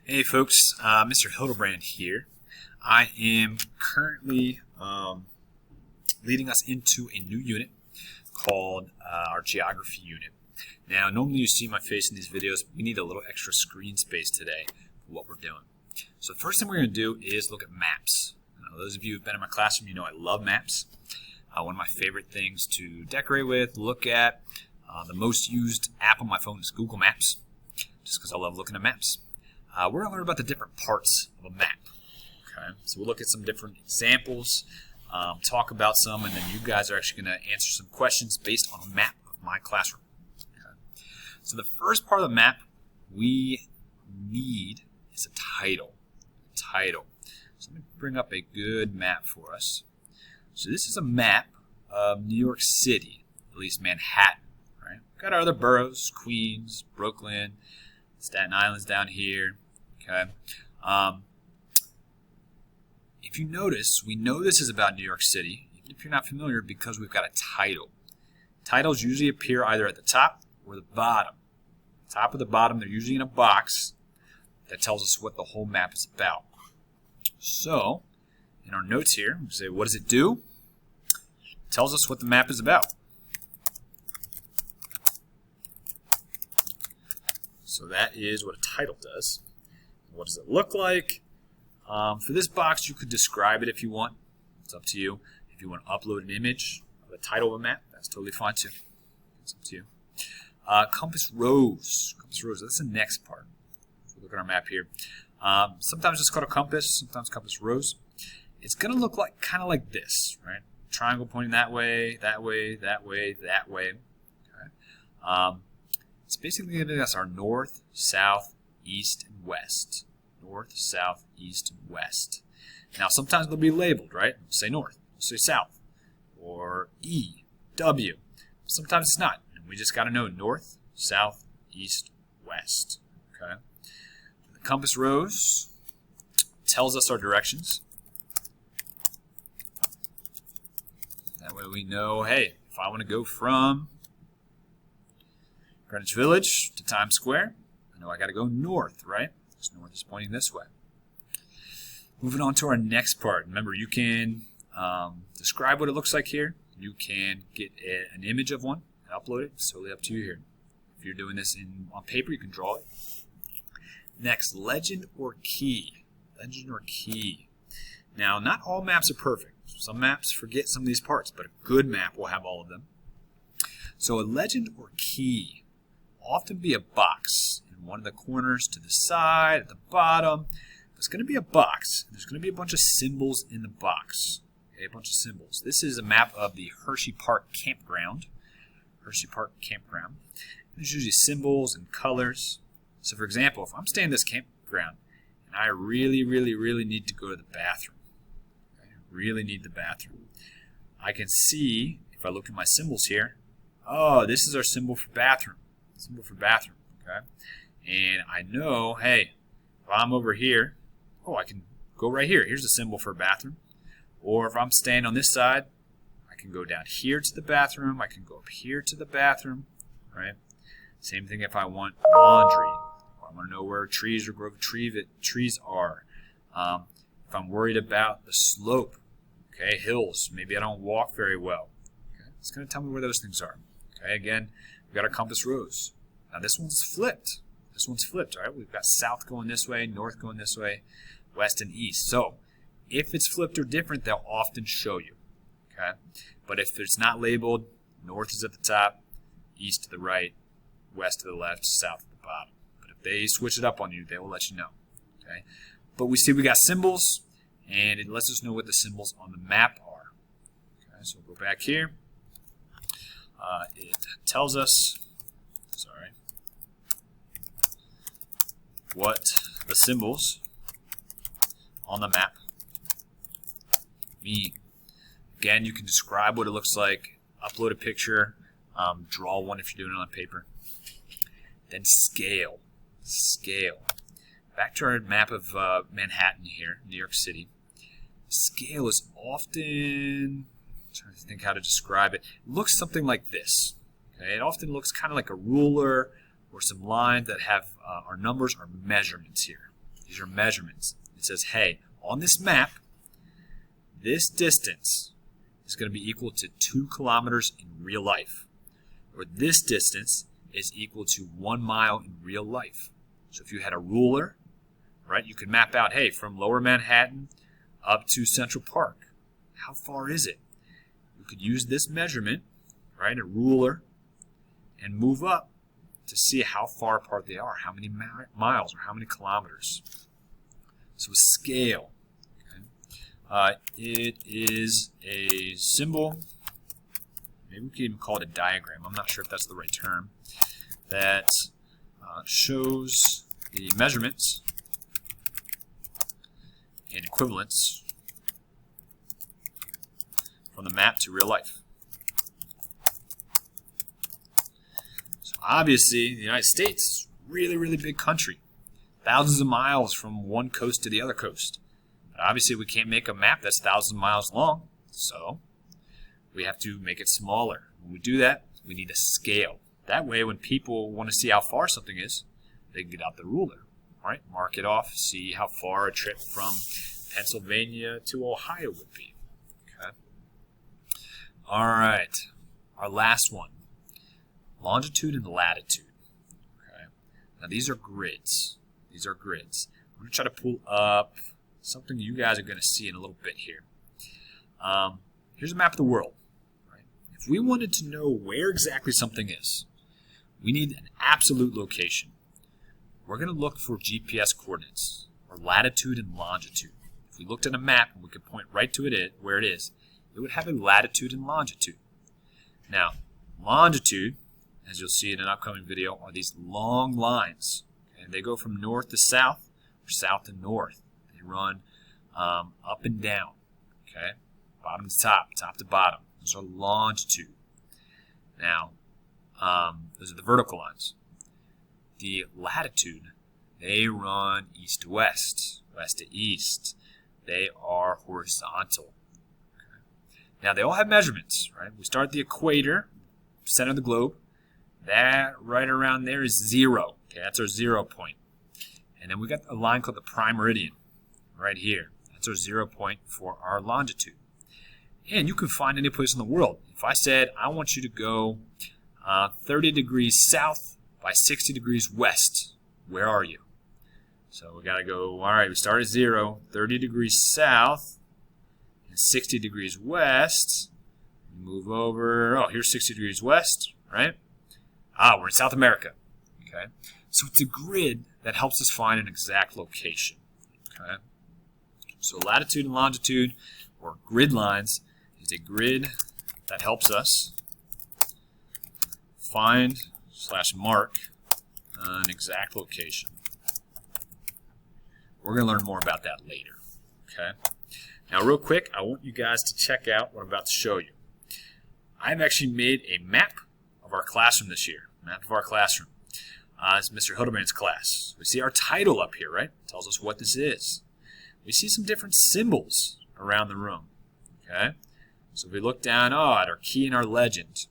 Hey folks, Mr. Hildebrand here. I am currently leading us into a new unit called our geography unit. Now, normally you see my face in these videos, but we need a little extra screen space today for what we're doing. So the first thing we're going to do is look at maps. Now, those of you who've been in my classroom, you know I love maps. One of my favorite things to decorate with, look at. The most used app on my phone is Google Maps, just because I love looking at maps. We're going to learn about the different parts of a map. Okay, so we'll look at some different examples, talk about some, and then you guys are actually going to answer some questions based on a map of my classroom. Okay. So the first part of the map we need is a title. So let me bring up a good map for us. So this is a map of New York City, at least Manhattan. Right? We've got our other boroughs, Queens, Brooklyn, Staten Island's down here. Okay. If you notice, we know this is about New York City, even if you're not familiar, because we've got a title. Titles usually appear either at the top or the bottom. Top or the bottom, they're usually in a box that tells us what the whole map is about. So, in our notes here, we say, what does it do? It tells us what the map is about. So that is what a title does. What does it look like? For this box, you could describe it if you want. It's up to you. If you want to upload an image of the title of a map, that's totally fine too. It's up to you. Compass rose. Compass rose, that's the next part. If we look at our map here. Sometimes it's called a compass, sometimes compass rose. It's going to look like kind of like this, right? Triangle pointing that way, that way, that way, that way. Okay. It's basically giving us our north, south, east, and west. North, south, east, and west. Now, sometimes they'll be labeled, right? We'll say north, we'll say south, or E, W. Sometimes it's not. And we just got to know north, south, east, west. Okay. The compass rose tells us our directions. That way we know, hey, if I want to go from Greenwich Village to Times Square, I know I got to go north, right? Because north is pointing this way. Moving on to our next part. Remember, you can describe what it looks like here. You can get an image of one and upload it. It's totally up to you here. If you're doing this on paper, you can draw it. Next, legend or key. Legend or key. Now, not all maps are perfect. Some maps forget some of these parts, but a good map will have all of them. So a legend or key will often be a box in one of the corners, to the side, at the bottom. There's going to be a box. There's going to be a bunch of symbols in the box. Okay, a bunch of symbols. This is a map of the Hershey Park Campground. Hershey Park Campground. There's usually symbols and colors. So for example, if I'm staying in this campground and I really need to go to the bathroom, okay, really need the bathroom, I can see, if I look at my symbols here, oh, this is our symbol for bathroom. Symbol for bathroom, okay? And I know, hey, if I'm over here, oh, I can go right here. Here's a symbol for a bathroom. Or if I'm staying on this side, I can go down here to the bathroom. I can go up here to the bathroom, right? Same thing if I want laundry. Or I want to know where trees or grove trees are. If I'm worried about the slope, okay, hills, maybe I don't walk very well. Okay? It's going to tell me where those things are. Okay, again, we've got our compass rose. Now this one's flipped. This one's flipped, all right? We've got south going this way, north going this way, west and east. So if it's flipped or different, they'll often show you, okay? But if it's not labeled, north is at the top, east to the right, west to the left, south at the bottom. But if they switch it up on you, they will let you know, okay? But we see we got symbols, and it lets us know what the symbols on the map are. Okay, so we'll go back here. It tells us, what the symbols on the map mean. Again, you can describe what it looks like, upload a picture, draw one if you're doing it on paper. Then scale. Scale. Back to our map of Manhattan here, New York City. Scale is often, I'm trying to think how to describe it. It looks something like this. Okay? It often looks kind of like a ruler or some lines that have our numbers or measurements here. These are measurements. It says, hey, on this map, this distance is going to be equal to 2 kilometers in real life. Or this distance is equal to 1 mile in real life. So if you had a ruler, right, you could map out, hey, from Lower Manhattan up to Central Park, how far is it? You could use this measurement, right, a ruler, and move up to see how far apart they are, how many miles or how many kilometers. So a scale. Okay. It is a symbol, maybe we could even call it a diagram, I'm not sure if that's the right term, that shows the measurements and equivalents from the map to real life. So obviously, the United States is a really, really big country. Thousands of miles from one coast to the other coast. But obviously, we can't make a map that's thousands of miles long, so we have to make it smaller. When we do that, we need a scale. That way, when people want to see how far something is, they can get out the ruler, right? Mark it off, see how far a trip from Pennsylvania to Ohio would be. Okay. All right, our last one, longitude and latitude. Okay. Now these are grids. These are grids. I'm going to try to pull up something you guys are going to see in a little bit here. Here's a map of the world. Right? If we wanted to know where exactly something is, we need an absolute location. We're going to look for GPS coordinates, or latitude and longitude. If we looked at a map and we could point right to it where it is, it would have a latitude and longitude. Now, longitude, as you'll see in an upcoming video, are these long lines. Okay? They go from north to south, or south to north. They run up and down, okay? Bottom to top, top to bottom. Those are longitude. Now, those are the vertical lines. The latitude, they run east to west, west to east. They are horizontal. Okay? Now, they all have measurements, right? We start at the equator, center of the globe. That right around there is 0. Okay, that's our 0 point. And then we got a line called the prime meridian right here. That's our 0 point for our longitude. And you can find any place in the world. If I said, I want you to go 30 degrees south by 60 degrees west, where are you? So we got to go, all right, we start at 0, 30 degrees south, and 60 degrees west. Move over, oh, here's 60 degrees west, right? Ah, we're in South America, okay? So it's a grid that helps us find an exact location, okay? So latitude and longitude, or grid lines, is a grid that helps us find / mark an exact location. We're going to learn more about that later, okay? Now, real quick, I want you guys to check out what I'm about to show you. I've actually made a map of our classroom this year. Map of our classroom. It's Mr. Hildebrand's class. We see our title up here, right? It tells us what this is. We see some different symbols around the room, okay? So if we look down at our key and our legend,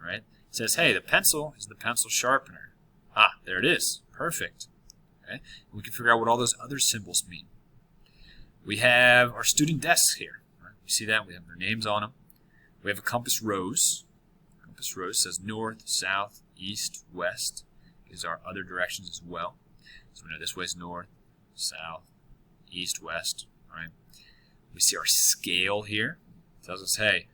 right? It says, hey, the pencil is the pencil sharpener. Ah, there it is. Perfect. Okay? We can figure out what all those other symbols mean. We have our student desks here. Right? We see that. We have their names on them. We have a compass rose. Compass rose says north, south, east, west. Gives our other directions as well. So we know this way is north, south, east, west. Right? We see our scale here. It tells us, hey,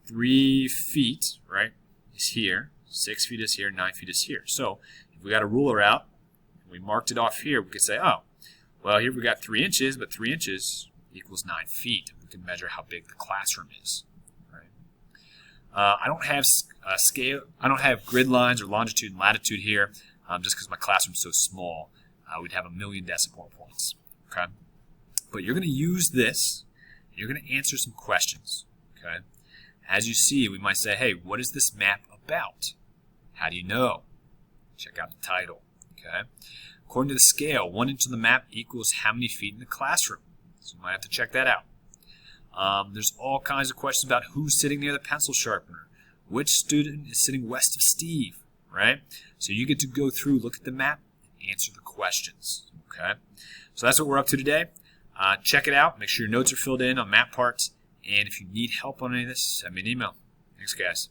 3 feet, right, is here. 6 feet is here. 9 feet is here. So if we got a ruler out and we marked it off here, we could say, oh, well, here we got 3 inches, but 3 inches equals 9 feet. We can measure how big the classroom is. Right? I don't have scale. I don't have grid lines or longitude and latitude here, just because my classroom's so small. We'd have 1,000,000 decimal points. Okay, but you're going to use this. And you're going to answer some questions. Okay, as you see, we might say, hey, what is this map about? How do you know? Check out the title. Okay, according to the scale, 1 inch on the map equals how many feet in the classroom? So you might have to check that out. There's all kinds of questions about who's sitting near the pencil sharpener. Which student is sitting west of Steve, right? So you get to go through, look at the map, answer the questions. Okay, so that's what we're up to today. Check it out. Make sure your notes are filled in on map parts. And if you need help on any of this, send me an email. Thanks, guys.